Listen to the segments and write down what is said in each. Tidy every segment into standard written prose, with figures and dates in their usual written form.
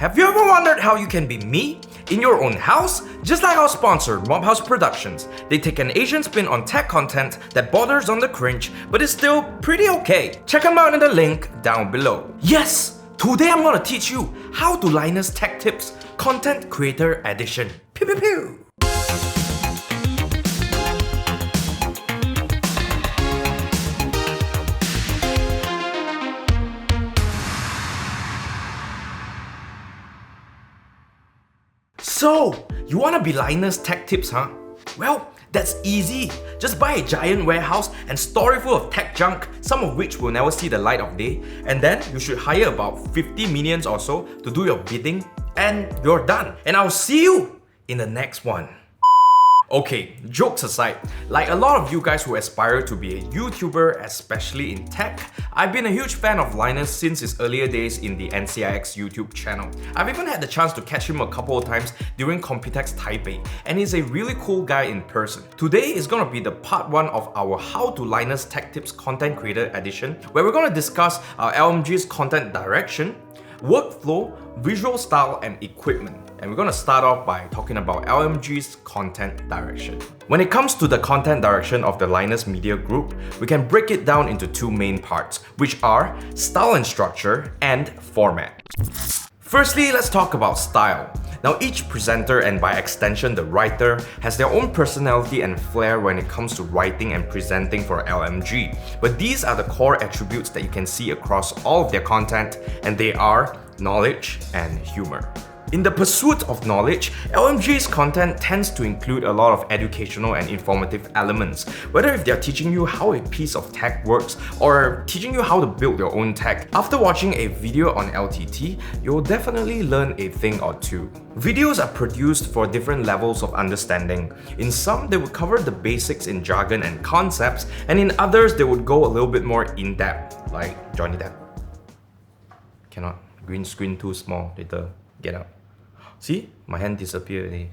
Have you ever wondered how you can be me in your own house? Just like our sponsor, Mobhouse Productions. They take an Asian spin on tech content that borders on the cringe, but is still pretty okay. Check them out in the link down below. Yes! Today I'm gonna teach you how to Linus Tech Tips Content Creator Edition. Pew pew pew! So, you wanna be Linus Tech Tips, huh? Well, that's easy. Just buy a giant warehouse and store it full of tech junk, some of which will never see the light of day, and then you should hire about 50 minions or so to do your bidding, and you're done. And I'll see you in the next one. Okay, jokes aside, like a lot of you guys who aspire to be a YouTuber, especially in tech, I've been a huge fan of Linus since his earlier days in the NCIX YouTube channel. I've even had the chance to catch him a couple of times during Computex Taipei, and he's a really cool guy in person. Today is gonna be the part 1 of our How to Linus Tech Tips Content Creator Edition, where we're gonna discuss our LMG's content direction, workflow, visual style, and equipment. And we're gonna start off by talking about LMG's content direction. When it comes to the content direction of the Linus Media Group, we can break it down into two main parts, which are style and structure and format. Firstly, let's talk about style. Now, each presenter and by extension the writer has their own personality and flair when it comes to writing and presenting for LMG. But these are the core attributes that you can see across all of their content, and they are knowledge and humor. In the pursuit of knowledge, LMG's content tends to include a lot of educational and informative elements, whether if they're teaching you how a piece of tech works or teaching you how to build your own tech. After watching a video on LTT, you'll definitely learn a thing or two. Videos are produced for different levels of understanding. In some, they would cover the basics in jargon and concepts, and in others, they would go a little bit more in-depth, like Johnny Depp. Cannot. Green screen too small. Later, get out. See? My hand disappeared already.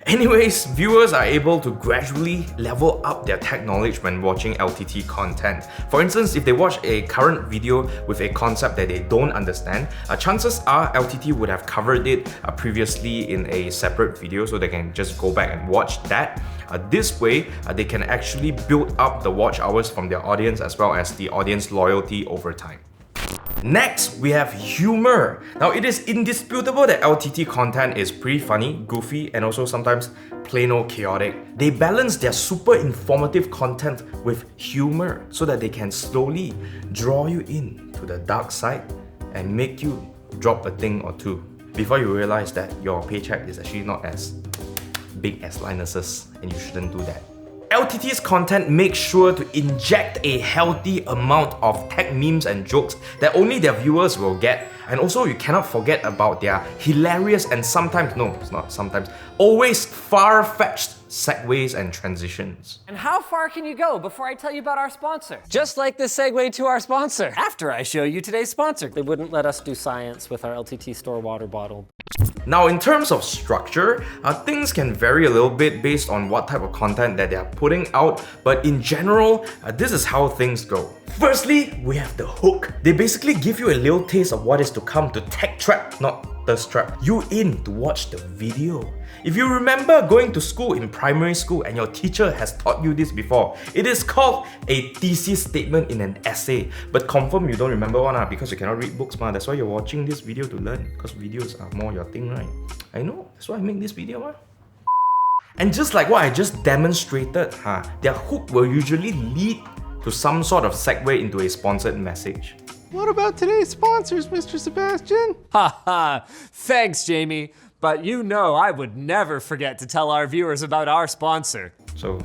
Anyways, viewers are able to gradually level up their tech knowledge when watching LTT content. For instance, if they watch a current video with a concept that they don't understand, chances are LTT would have covered it previously in a separate video, so they can just go back and watch that. This way, they can actually build up the watch hours from their audience as well as the audience loyalty over time. Next, we have humor. Now, it is indisputable that LTT content is pretty funny, goofy, and also sometimes plain old chaotic. They balance their super informative content with humor so that they can slowly draw you in to the dark side and make you drop a thing or two before you realize that your paycheck is actually not as big as Linus's, and you shouldn't do that. LTT's content makes sure to inject a healthy amount of tech memes and jokes that only their viewers will get. And also, you cannot forget about their hilarious and always far-fetched segues and transitions. And how far can you go before I tell you about our sponsor? Just like the segue to our sponsor. After I show you today's sponsor. They wouldn't let us do science with our LTT store water bottle. Now, in terms of structure, things can vary a little bit based on what type of content that they are putting out, but in general, this is how things go. Firstly, we have the hook. They basically give you a little taste of what is to come to tech trap, not thirst trap, you in to watch the video. If you remember going to school in primary school and your teacher has taught you this before, it is called a thesis statement in an essay. But confirm you don't remember one because you cannot read books, that's why you're watching this video to learn, because videos are more your thing, right? I know, that's why I make this video. And just like what I just demonstrated, their hook will usually lead to some sort of segue into a sponsored message. What about today's sponsors, Mr. Sebastian? Haha, thanks, Jamie. But you know I would never forget to tell our viewers about our sponsor. So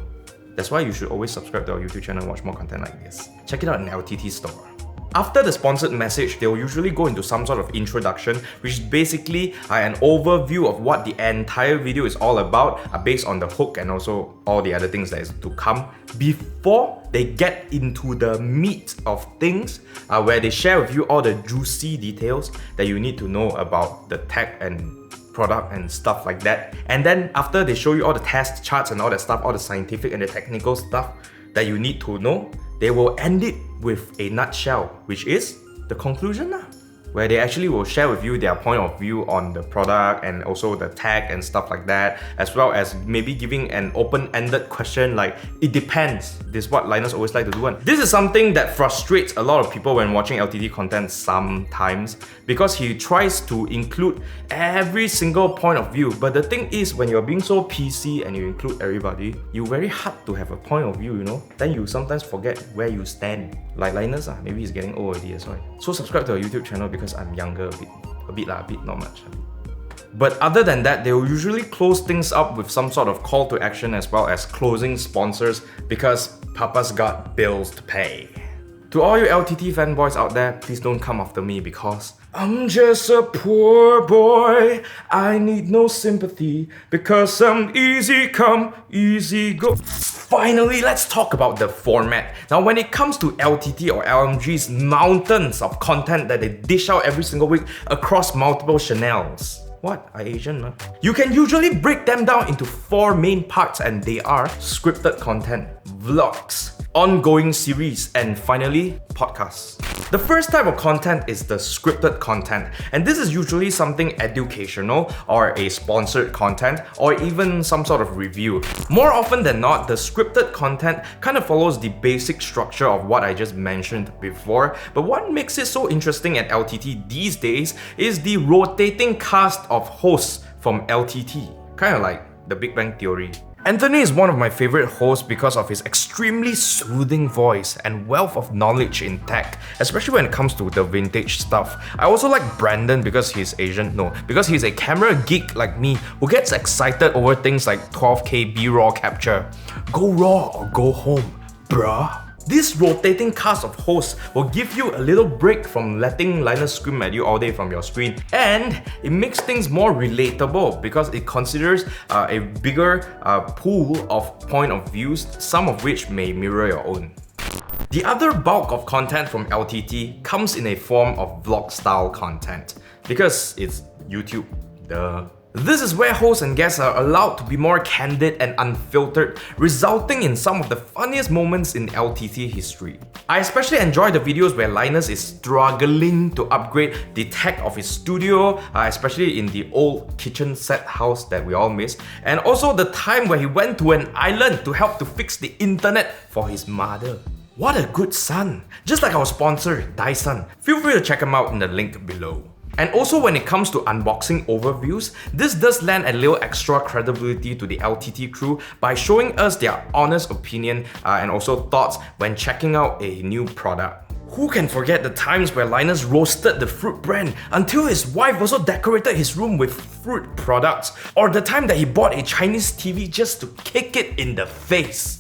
that's why you should always subscribe to our YouTube channel and watch more content like this. Check it out in the LTT store. After the sponsored message, they will usually go into some sort of introduction, which is basically an overview of what the entire video is all about, based on the hook and also all the other things that is to come, before they get into the meat of things, where they share with you all the juicy details that you need to know about the tech and product and stuff like that. And then after they show you all the test charts and all that stuff, all the scientific and the technical stuff that you need to know, they will end it with a nutshell, which is the conclusion. where they actually will share with you their point of view on the product and also the tech and stuff like that, as well as maybe giving an open-ended question like, it depends. This is what Linus always like to do. And this is something that frustrates a lot of people when watching LTT content sometimes, because he tries to include every single point of view. But the thing is, when you're being so PC and you include everybody, you're very hard to have a point of view, you know? Then you sometimes forget where you stand. Like Linus, maybe he's getting old already, that's why. So subscribe to our YouTube channel because I'm younger a bit, not much. But other than that, they will usually close things up with some sort of call to action as well as closing sponsors, because Papa's got bills to pay. To all you LTT fanboys out there, please don't come after me because I'm just a poor boy. I need no sympathy because I'm easy come, easy go. Finally, let's talk about the format. Now, when it comes to LTT or LMG's mountains of content that they dish out every single week across multiple channels. What? I Asian, huh? You can usually break them down into 4 main parts, and they are scripted content, vlogs, ongoing series, and finally, podcasts. The first type of content is the scripted content, and this is usually something educational or a sponsored content or even some sort of review. More often than not, the scripted content kind of follows the basic structure of what I just mentioned before, but what makes it so interesting at LTT these days is the rotating cast of hosts from LTT, kind of like the Big Bang Theory. Anthony is one of my favorite hosts because of his extremely soothing voice and wealth of knowledge in tech, especially when it comes to the vintage stuff. I also like Brandon because he's Asian, because he's a camera geek like me who gets excited over things like 12K B-raw capture. Go raw or go home, bruh. This rotating cast of hosts will give you a little break from letting Linus scream at you all day from your screen, and it makes things more relatable because it considers a bigger pool of point of views, some of which may mirror your own. The other bulk of content from LTT comes in a form of vlog style content because it's YouTube, duh. This is where hosts and guests are allowed to be more candid and unfiltered, resulting in some of the funniest moments in LTT history. I especially enjoy the videos where Linus is struggling to upgrade the tech of his studio, especially in the old kitchen set house that we all miss, and also the time where he went to an island to help to fix the internet for his mother. What a good son! Just like our sponsor, Dyson. Feel free to check him out in the link below. And also when it comes to unboxing overviews, this does lend a little extra credibility to the LTT crew by showing us their honest opinion and also thoughts when checking out a new product. Who can forget the times where Linus roasted the fruit brand until his wife also decorated his room with fruit products, or the time that he bought a Chinese TV just to kick it in the face?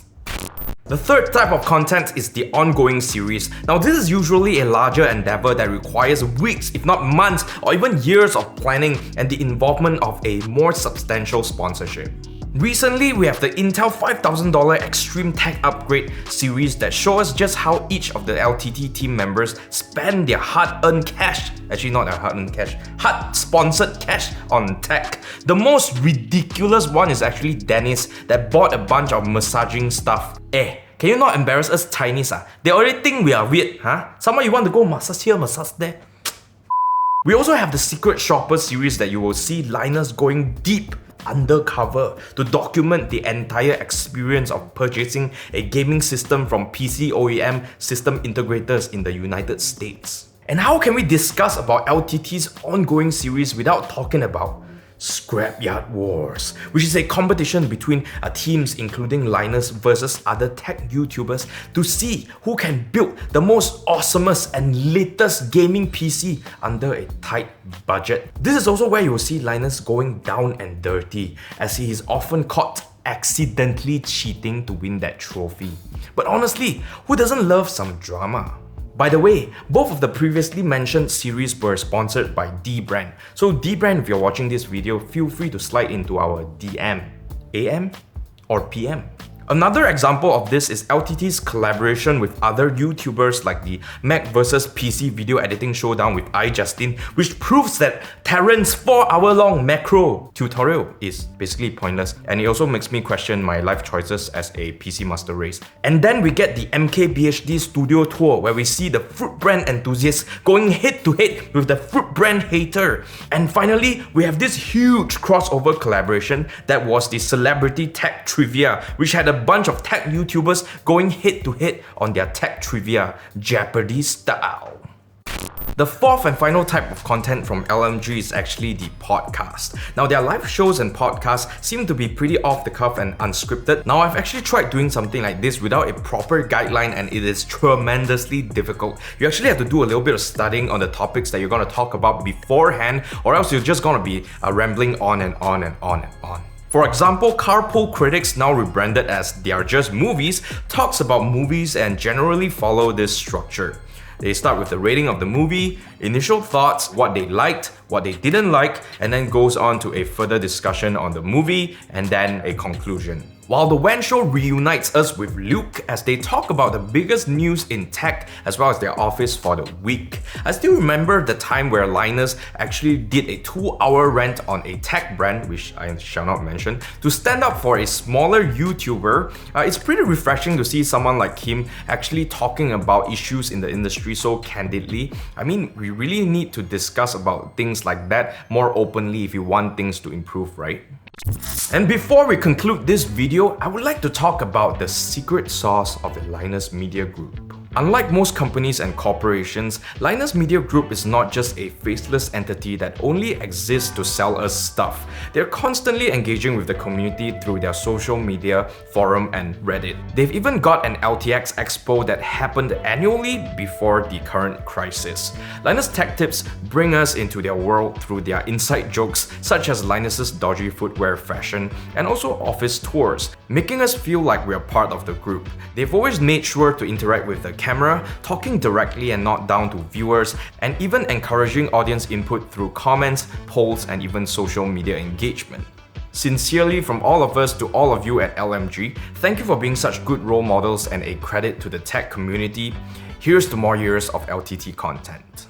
The third type of content is the ongoing series. Now, this is usually a larger endeavor that requires weeks, if not months, or even years of planning and the involvement of a more substantial sponsorship. Recently, we have the Intel $5,000 Extreme Tech Upgrade series that shows us just how each of the LTT team members spend their hard-earned cash, actually not their hard-earned cash, hard-sponsored cash on tech. The most ridiculous one is actually Dennis that bought a bunch of massaging stuff. Can you not embarrass us Chinese? They already think we are weird, huh? Someone you want to go massage here, massage there? We also have the Secret Shopper series that you will see Linus going deep undercover to document the entire experience of purchasing a gaming system from PC OEM system integrators in the United States. And how can we discuss about LTT's ongoing series without talking about Scrapyard Wars, which is a competition between teams including Linus versus other tech YouTubers to see who can build the most awesomest and latest gaming PC under a tight budget. This is also where you will see Linus going down and dirty, as he is often caught accidentally cheating to win that trophy. But honestly, who doesn't love some drama? By the way, both of the previously mentioned series were sponsored by D-Brand. So D-Brand, if you're watching this video, feel free to slide into our DM. AM or PM? Another example of this is LTT's collaboration with other YouTubers like the Mac vs PC video editing showdown with iJustin, which proves that Terran's 4-hour-long macro tutorial is basically pointless, and it also makes me question my life choices as a PC master race. And then we get the MKBHD studio tour where we see the fruit brand enthusiasts going head to head with the fruit brand hater. And finally, we have this huge crossover collaboration that was the Celebrity Tech Trivia, which had a bunch of tech YouTubers going head to head on their tech trivia, Jeopardy style. The fourth and final type of content from LMG is actually the podcast. Now, their live shows and podcasts seem to be pretty off the cuff and unscripted. Now, I've actually tried doing something like this without a proper guideline, and it is tremendously difficult. You actually have to do a little bit of studying on the topics that you're going to talk about beforehand, or else you're just going to be rambling on and on and on and on. For example, Carpool Critics, now rebranded as They Are Just Movies, talks about movies and generally follow this structure. They start with the rating of the movie, initial thoughts, what they liked, what they didn't like, and then goes on to a further discussion on the movie and then a conclusion. While the WAN show reunites us with Luke as they talk about the biggest news in tech as well as their office for the week. I still remember the time where Linus actually did a 2-hour rant on a tech brand, which I shall not mention, to stand up for a smaller YouTuber. It's pretty refreshing to see someone like him actually talking about issues in the industry so candidly. I mean, we really need to discuss about things like that more openly if you want things to improve, right? And before we conclude this video, I would like to talk about the secret sauce of the Linus Media Group. Unlike most companies and corporations, Linus Media Group is not just a faceless entity that only exists to sell us stuff. They're constantly engaging with the community through their social media, forum, and Reddit. They've even got an LTX Expo that happened annually before the current crisis. Linus Tech Tips bring us into their world through their inside jokes such as Linus's dodgy footwear fashion and also office tours, making us feel like we're part of the group. They've always made sure to interact with the camera, talking directly and not down to viewers, and even encouraging audience input through comments, polls, and even social media engagement. Sincerely, from all of us to all of you at LMG, thank you for being such good role models and a credit to the tech community. Here's to more years of LTT content.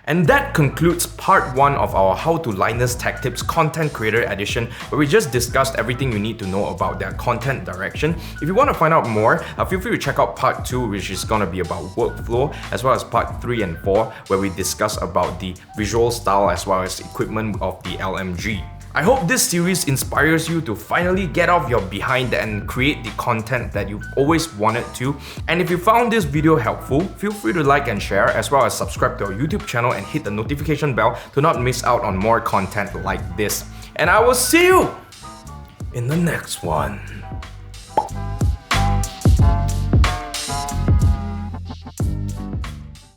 And that concludes part 1 of our How to Linus Tech Tips Content Creator Edition, where we just discussed everything you need to know about their content direction. If you want to find out more, feel free to check out part 2, which is going to be about workflow, as well as part 3 and 4, where we discuss about the visual style as well as equipment of the LMG. I hope this series inspires you to finally get off your behind and create the content that you've always wanted to. And if you found this video helpful, feel free to like and share, as well as subscribe to our YouTube channel and hit the notification bell to not miss out on more content like this. And I will see you in the next one.